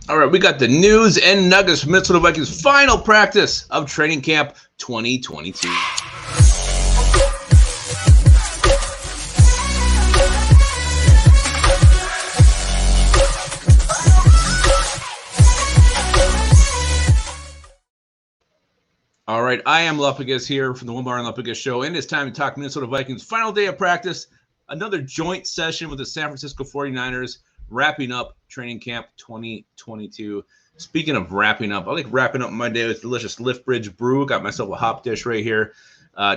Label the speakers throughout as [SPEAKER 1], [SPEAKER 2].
[SPEAKER 1] All right, we got the news and nuggets from Minnesota Vikings final practice of training camp 2022. All right, I am Lupagus here from the Onebar and Lupagus show, and it's time to talk Minnesota Vikings final day of practice. Another joint session with the San Francisco 49ers, wrapping up training camp 2022. Speaking of wrapping up, I like wrapping up my day with delicious Lift Bridge Brew. Got myself a hop dish right here.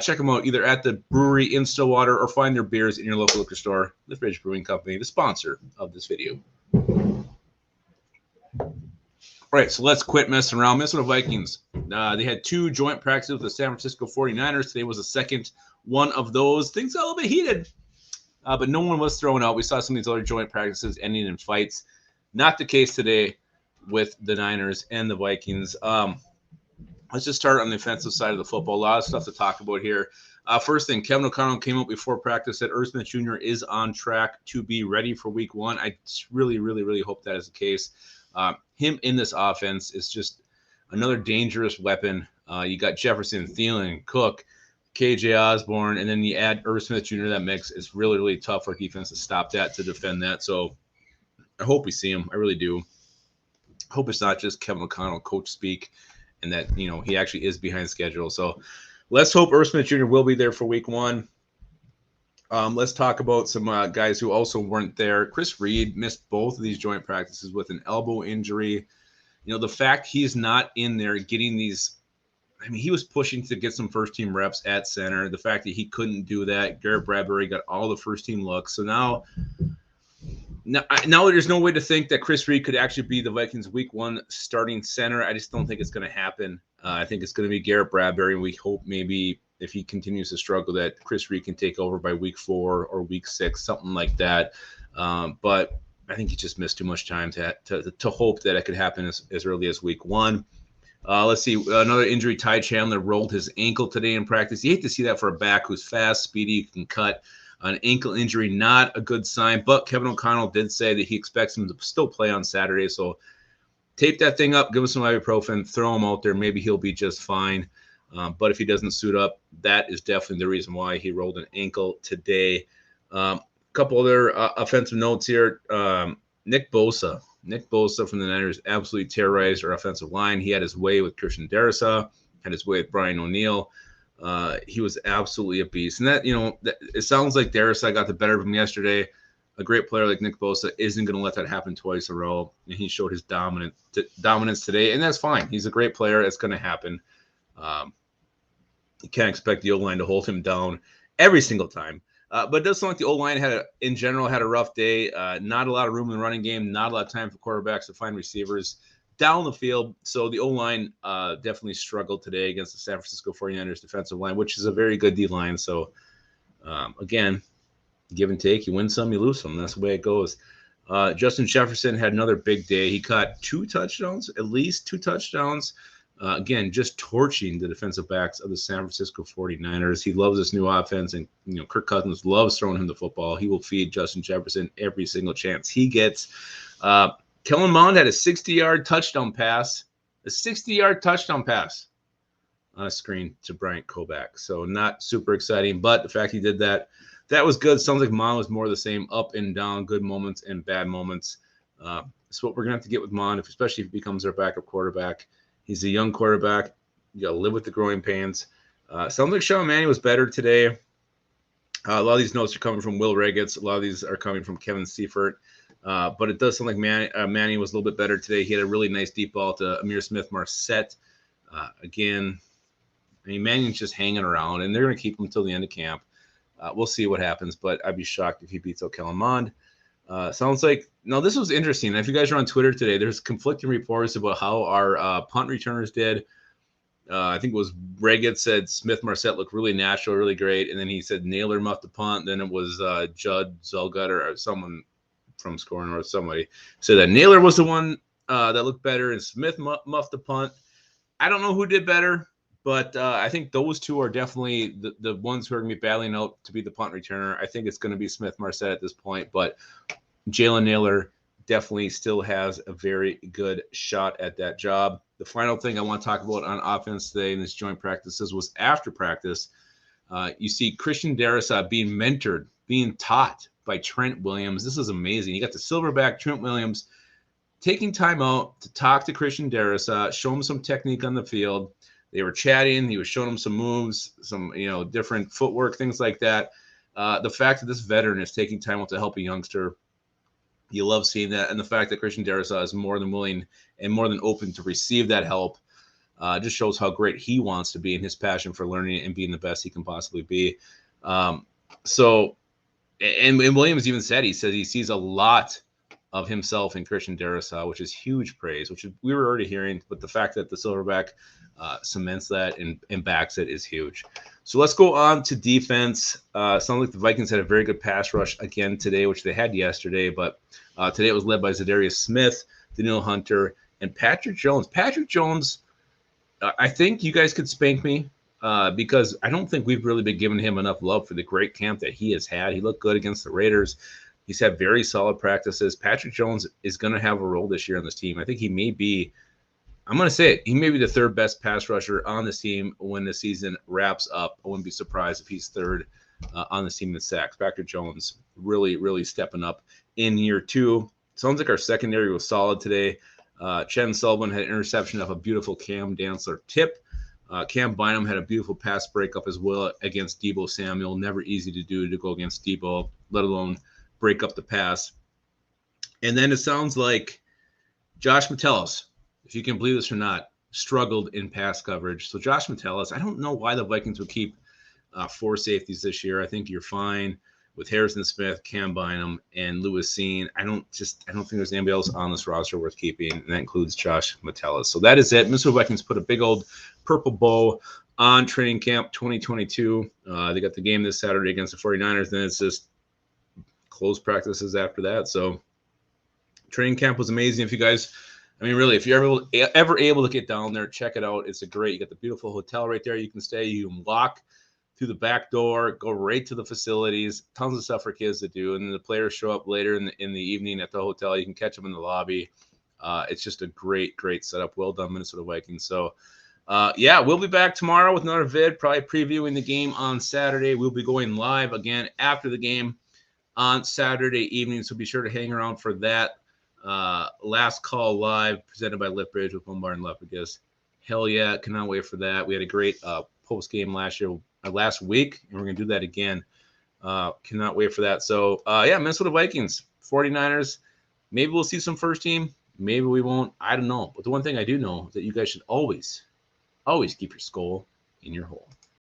[SPEAKER 1] Check them out either at the brewery in Stillwater or find their beers in your local liquor store. Lift Bridge Brewing Company, the sponsor of this video. All right, so let's quit messing around. Minnesota Vikings, they had two joint practices with the San Francisco 49ers. Today was the second one of those. Things got a little bit heated, but no one was thrown out. We saw some of these other joint practices ending in fights. Not the case today with the Niners and the Vikings. Let's just start on the offensive side of the football. A lot of stuff to talk about here. First thing, Kevin O'Connell came out before practice, said Irv Smith Jr. is on track to be ready for week one. I really, really, really hope that is the case. Him in this offense is just another dangerous weapon. You got Jefferson, Thielen, Cook, KJ Osborne, and then you add Irv Smith Jr. to that mix. It's really, really tough for defense to stop that, to defend that. So I hope we see him. I really do. I hope it's not just Kevin O'Connell coach speak and that, he actually is behind schedule. So let's hope Irv Smith Jr. will be there for week one. Let's talk about some guys who also weren't there. Chris Reed missed both of these joint practices with an elbow injury. The fact he's not in there getting these, he was pushing to get some first-team reps at center. The fact that he couldn't do that, Garrett Bradbury got all the first-team looks. So now there's no way to think that Chris Reed could actually be the Vikings week one starting center. I just don't think it's going to happen. I think it's going to be Garrett Bradbury, and we hope maybe – if he continues to struggle, that Chris Reed can take over by week 4 or week 6, something like that. But I think he just missed too much time to hope that it could happen as early as week 1. Let's see. Another injury, Ty Chandler rolled his ankle today in practice. You hate to see that for a back who's fast, speedy, can cut. An ankle injury, not a good sign. But Kevin O'Connell did say that he expects him to still play on Saturday. So tape that thing up, give him some ibuprofen, throw him out there. Maybe he'll be just fine. But if he doesn't suit up, that is definitely the reason why he rolled an ankle today. A couple other offensive notes here. Nick Bosa from the Niners absolutely terrorized our offensive line. He had his way with Christian Darrisaw, had his way with Brian O'Neill. He was absolutely a beast. And that, it sounds like Darrisaw got the better of him yesterday. A great player like Nick Bosa isn't going to let that happen twice in a row. And he showed his dominance today, and that's fine. He's a great player. It's going to happen. You can't expect the O-line to hold him down every single time. But it does sound like the O-line had a rough day. Not a lot of room in the running game, not a lot of time for quarterbacks to find receivers down the field. So the O-line definitely struggled today against the San Francisco 49ers defensive line, which is a very good D-line. So, again, give and take. You win some, you lose some. That's the way it goes. Justin Jefferson had another big day. He caught at least two touchdowns. Again, just torching the defensive backs of the San Francisco 49ers. He loves this new offense, and Kirk Cousins loves throwing him the football. He will feed Justin Jefferson every single chance he gets. Kellen Mond had a 60-yard touchdown pass. A 60-yard touchdown pass on a screen to Bryant Kovac. So not super exciting, but the fact he did that was good. Sounds like Mond was more of the same, up and down, good moments and bad moments. That's what we're going to have to get with Mond, especially if he becomes our backup quarterback. He's a young quarterback. You got to live with the growing pains. Sounds like Sean Mannion was better today. A lot of these notes are coming from Will Regetz. A lot of these are coming from Kevin Seifert. But it does sound like Mannion was a little bit better today. He had a really nice deep ball to Amir Smith-Marset. Again, Mannion's just hanging around, and they're going to keep him until the end of camp. We'll see what happens, but I'd be shocked if he beats Kellen Mond. Sounds like – no, this was interesting. If you guys are on Twitter today, there's conflicting reports about how our punt returners did. I think it was Reggett said Smith-Marset looked really natural, really great, and then he said Naylor muffed the punt. Then it was Judd Zellgutter or someone from Scoring or somebody said that Naylor was the one that looked better and Smith muffed the punt. I don't know who did better, but I think those two are definitely the ones who are going to be battling out to be the punt returner. I think it's going to be Smith-Marset at this point, but Jalen Naylor definitely still has a very good shot at that job. The final thing I want to talk about on offense today in this joint practices was after practice. You see Christian Darrisaw being mentored, being taught by Trent Williams. This is amazing. You got the silverback Trent Williams taking time out to talk to Christian Darrisaw, show him some technique on the field. They were chatting. He was showing him some moves, some different footwork, things like that. The fact that this veteran is taking time out to help a youngster, you love seeing that. And the fact that Christian Darrisaw is more than willing and more than open to receive that help just shows how great he wants to be and his passion for learning and being the best he can possibly be. So Williams even said, he says he sees a lot of himself in Christian Darrisaw, which is huge praise, which we were already hearing, but the fact that the silverback cements that and backs it is huge. So let's go on to defense. Sounds like the Vikings had a very good pass rush again today, which they had yesterday, but today it was led by Zadarius Smith, Daniel Hunter, and Patrick Jones. Patrick Jones, I think you guys could spank me because I don't think we've really been giving him enough love for the great camp that he has had. He looked good against the Raiders. He's had very solid practices. Patrick Jones is going to have a role this year on this team. I think he may be, I'm going to say it, he may be the third best pass rusher on this team when the season wraps up. I wouldn't be surprised if he's third on this team in sacks. Patrick Jones really, really stepping up in year two. Sounds like our secondary was solid today. Chen Sullivan had an interception of a beautiful Cam Dantzler tip. Cam Bynum had a beautiful pass breakup as well against Deebo Samuel. Never easy to do to go against Deebo, let alone break up the pass. And then it sounds like Josh Metellus, if you can believe this or not, struggled in pass coverage. So Josh Metellus, I don't know why the Vikings would keep four safeties this year. I think you're fine with Harrison Smith, Cam Bynum, and Lewis Cine. I don't think there's anybody else on this roster worth keeping, and that includes Josh Metellus. So that is it. Minnesota Vikings put a big old purple bow on training camp 2022. They got the game this Saturday against the 49ers, then it's just closed practices after that. So training camp was amazing. If you guys, I mean, really, if you're ever able to get down there, check it out. It's you got the beautiful hotel right there. You can stay. You can walk through the back door, go right to the facilities. Tons of stuff for kids to do. And then the players show up later in the evening at the hotel. You can catch them in the lobby. It's just a great, great setup. Well done, Minnesota Vikings. So, yeah, we'll be back tomorrow with another vid, probably previewing the game on Saturday. We'll be going live again after the game on Saturday evening. So be sure to hang around for that. Last Call Live presented by Liftbridge with Onebar and Lupagus. Hell yeah, cannot wait for that. We had a great post game last week, and we're gonna do that again. Cannot wait for that. So yeah, Minnesota Vikings, 49ers. Maybe we'll see some first team. Maybe we won't. I don't know. But the one thing I do know is that you guys should always keep your skull in your hole.